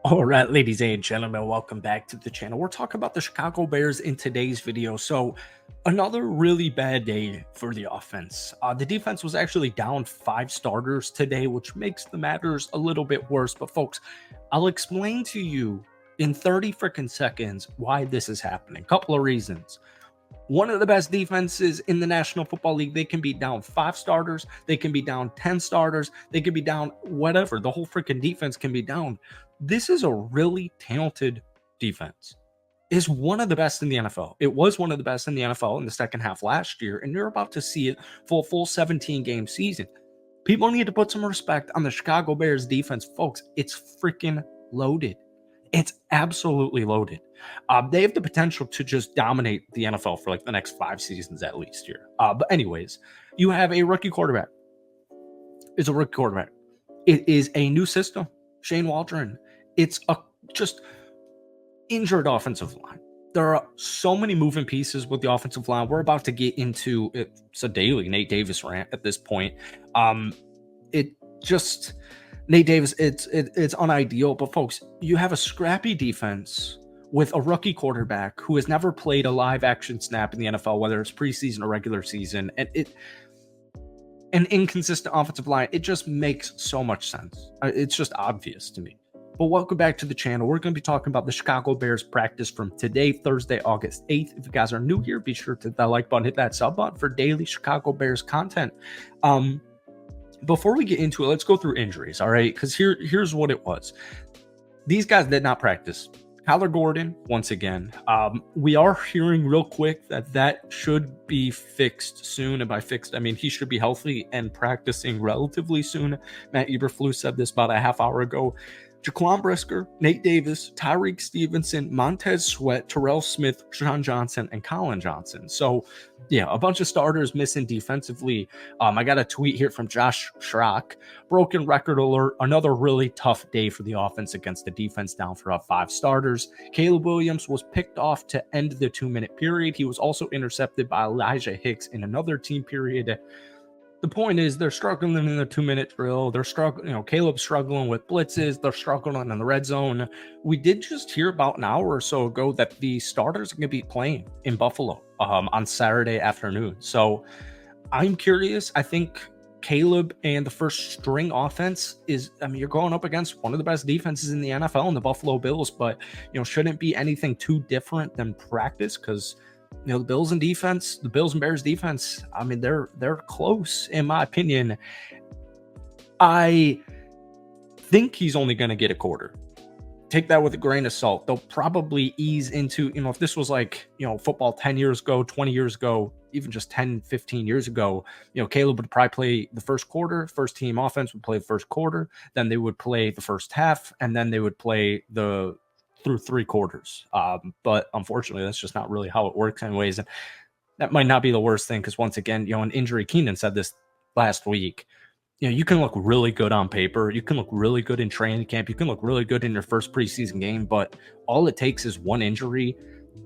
All right, ladies and gentlemen, welcome back to the channel. We're talking about the Chicago Bears in today's video. So, another really bad day for the offense. The defense was actually down 5 starters today, which makes the matters a little bit worse. But, folks, I'll explain to you in 30 freaking seconds why this is happening. Couple of reasons. One of the best defenses in the National Football League. They can be down 5 starters. They can be down 10 starters. They can be down whatever. The whole freaking defense can be down. This is a really talented defense. Is one of the best in the NFL. It was one of the best in the NFL in the second half last year, and you're about to see it for a full 17-game season. People need to put some respect on the Chicago Bears defense, folks. It's freaking loaded. It's absolutely loaded. They have the potential to just dominate the NFL for like the next 5 seasons at least here. But anyways, you have a rookie quarterback. It's a rookie quarterback. It is a new system. Shane Waldron. It's a just injured offensive line. There are so many moving pieces with the offensive line. We're about to get into it's a daily Nate Davis rant at this point. It just Nate Davis, it's unideal. But folks, you have a scrappy defense with a rookie quarterback who has never played a live action snap in the NFL, whether it's preseason or regular season, and an inconsistent offensive line. It just makes so much sense. It's just obvious to me. But welcome back to the channel. We're going to be talking about the Chicago Bears practice from today, Thursday, August 8th. If you guys are new here, be sure to hit that like button, hit that sub button for daily Chicago Bears content. Before we get into it, let's go through injuries, all right? Because here's what it was. These guys did not practice. Kyler Gordon, once again, we are hearing real quick that should be fixed soon. And by fixed, I mean he should be healthy and practicing relatively soon. Matt Eberflus said this about a half hour ago. Jaquan Brisker, Nate Davis, Tyreek Stevenson, Montez Sweat, Terrell Smith, Sean Johnson, and Colin Johnson. So, yeah, a bunch of starters missing defensively. I got a tweet here from Josh Schrock. Broken record alert. Another really tough day for the offense against the defense down for 5 starters. Caleb Williams was picked off to end the 2-minute period. He was also intercepted by Elijah Hicks in another team period. The point is they're struggling in the 2-minute drill. They're struggling, Caleb's struggling with blitzes. They're struggling in the red zone. We did just hear about an hour or so ago that the starters are going to be playing in Buffalo on Saturday afternoon. So I'm curious. I think Caleb and the first string offense is, you're going up against one of the best defenses in the NFL in the Buffalo Bills, but, shouldn't be anything too different than practice because the Bills and Bears defense, they're close in my opinion. I think he's only going to get a quarter. Take that with a grain of salt. They'll probably ease into, if this was like, football 10 years ago, 20 years ago, even just 10, 15 years ago, Caleb would probably play the first quarter. First team offense would play the first quarter. Then they would play the first half. And then they would play through 3 quarters. But unfortunately, that's just not really how it works anyways. And that might not be the worst thing because once again, an injury, Keenan said this last week, you can look really good on paper. You can look really good in training camp. You can look really good in your first preseason game, but all it takes is one injury.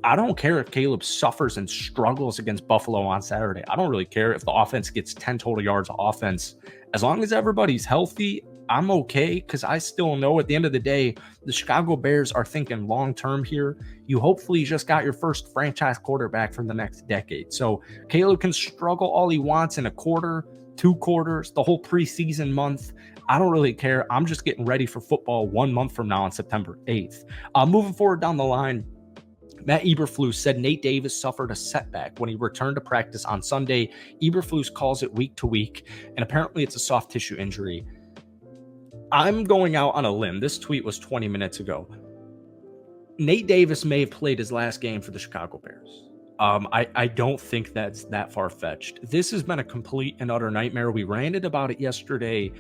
I don't care if Caleb suffers and struggles against Buffalo on Saturday. I don't really care if the offense gets 10 total yards of offense. As long as everybody's healthy, I'm okay because I still know at the end of the day, the Chicago Bears are thinking long-term here. You hopefully just got your first franchise quarterback for the next decade. So Caleb can struggle all he wants in a quarter, 2 quarters, the whole preseason month. I don't really care. I'm just getting ready for football 1 month from now on September 8th. Moving forward down the line, Matt Eberflus said Nate Davis suffered a setback when he returned to practice on Sunday. Eberflus calls it week to week, and apparently it's a soft tissue injury. I'm going out on a limb. This tweet was 20 minutes ago. Nate Davis may have played his last game for the Chicago Bears. I don't think that's that far-fetched. This has been a complete and utter nightmare. We ranted about it yesterday.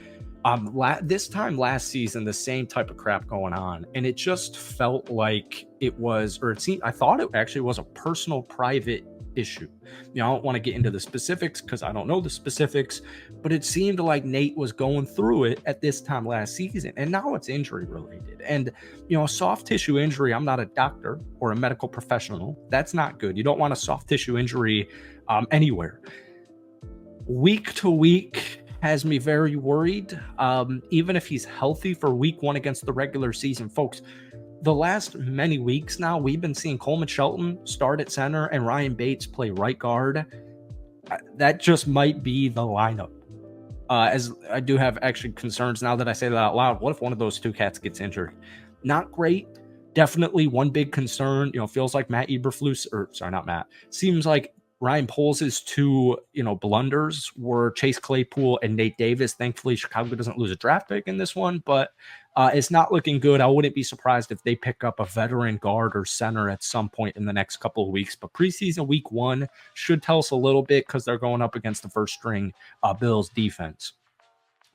This time last season, the same type of crap going on, and it just felt like it was, or it seemed, I thought it actually was a personal, private issue. I don't want to get into the specifics because I don't know the specifics, but it seemed like Nate was going through it at this time last season, and now it's injury related. And a soft tissue injury, I'm not a doctor or a medical professional. That's not good. You don't want a soft tissue injury anywhere. Week to week, has me very worried. Even if he's healthy for week one against the regular season, folks, the last many weeks now, we've been seeing Coleman Shelton start at center and Ryan Bates play right guard. That just might be the lineup. As I do have actually concerns now that I say that out loud. What if one of those two cats gets injured? Not great. Definitely one big concern. Feels like Matt Eberflus, or sorry, not Matt. Seems like Ryan Poles' two, blunders were Chase Claypool and Nate Davis. Thankfully, Chicago doesn't lose a draft pick in this one, but it's not looking good. I wouldn't be surprised if they pick up a veteran guard or center at some point in the next couple of weeks. But preseason week one should tell us a little bit because they're going up against the first string Bills defense.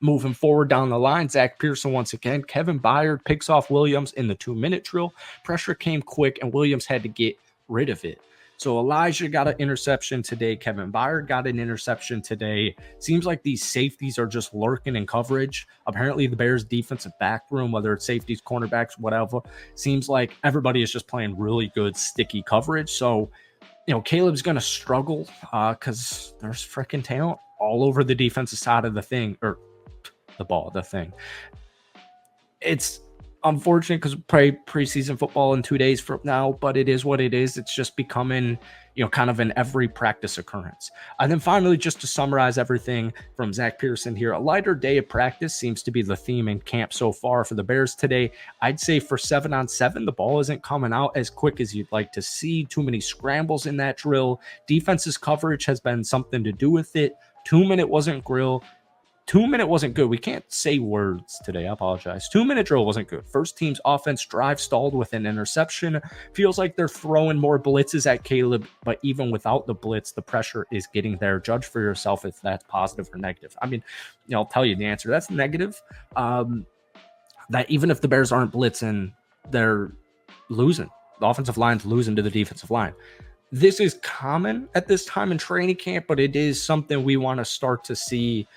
Moving forward down the line, Zach Pearson once again. Kevin Byard picks off Williams in the 2-minute drill. Pressure came quick, and Williams had to get rid of it. So Elijah got an interception today. Kevin Byard got an interception today. Seems like these safeties are just lurking in coverage. Apparently, the Bears' defensive back room, whether it's safeties, cornerbacks, whatever, seems like everybody is just playing really good, sticky coverage. So, Caleb's going to struggle because there's freaking talent all over the defensive side of the thing, or the thing. It's unfortunate because preseason football in 2 days from now, but it is what it is. It's just becoming, kind of an every practice occurrence. And then finally, just to summarize everything from Zach Pearson here, a lighter day of practice seems to be the theme in camp so far for the Bears today. I'd say for 7-on-7, the ball isn't coming out as quick as you'd like to see. Too many scrambles in that drill. Defense's coverage has been something to do with it. 2-minute wasn't grill. 2-minute wasn't good. We can't say words today. I apologize. 2-minute drill wasn't good. First team's offense drive stalled with an interception. Feels like they're throwing more blitzes at Caleb, but even without the blitz, the pressure is getting there. Judge for yourself if that's positive or negative. I mean, I'll tell you the answer. That's negative. That even if the Bears aren't blitzing, they're losing. The offensive line's losing to the defensive line. This is common at this time in training camp, but it is something we want to start to see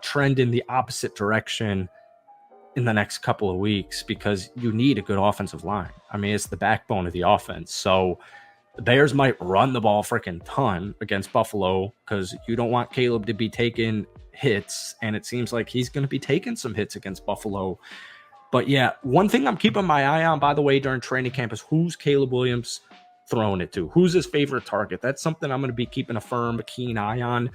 trend in the opposite direction in the next couple of weeks because you need a good offensive line. I mean, it's the backbone of the offense. So the Bears might run the ball freaking ton against Buffalo because you don't want Caleb to be taking hits, and it seems like he's going to be taking some hits against Buffalo. But yeah, one thing I'm keeping my eye on, by the way, during training camp is who's Caleb Williams throwing it to? Who's his favorite target? That's something I'm going to be keeping a keen eye on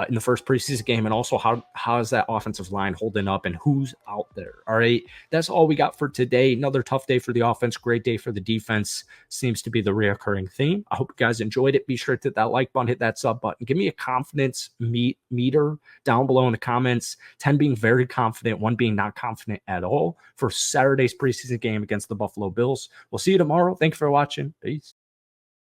in the first preseason game, and also how is that offensive line holding up and who's out there. All right, that's all we got for today. Another tough day for the offense, great day for the defense seems to be the reoccurring theme. I hope you guys enjoyed it. Be sure to hit that like button, hit that sub button. Give me a confidence meter down below in the comments. 10 being very confident, 1 being not confident at all for Saturday's preseason game against the Buffalo Bills. We'll see you tomorrow. Thank you for watching. Peace.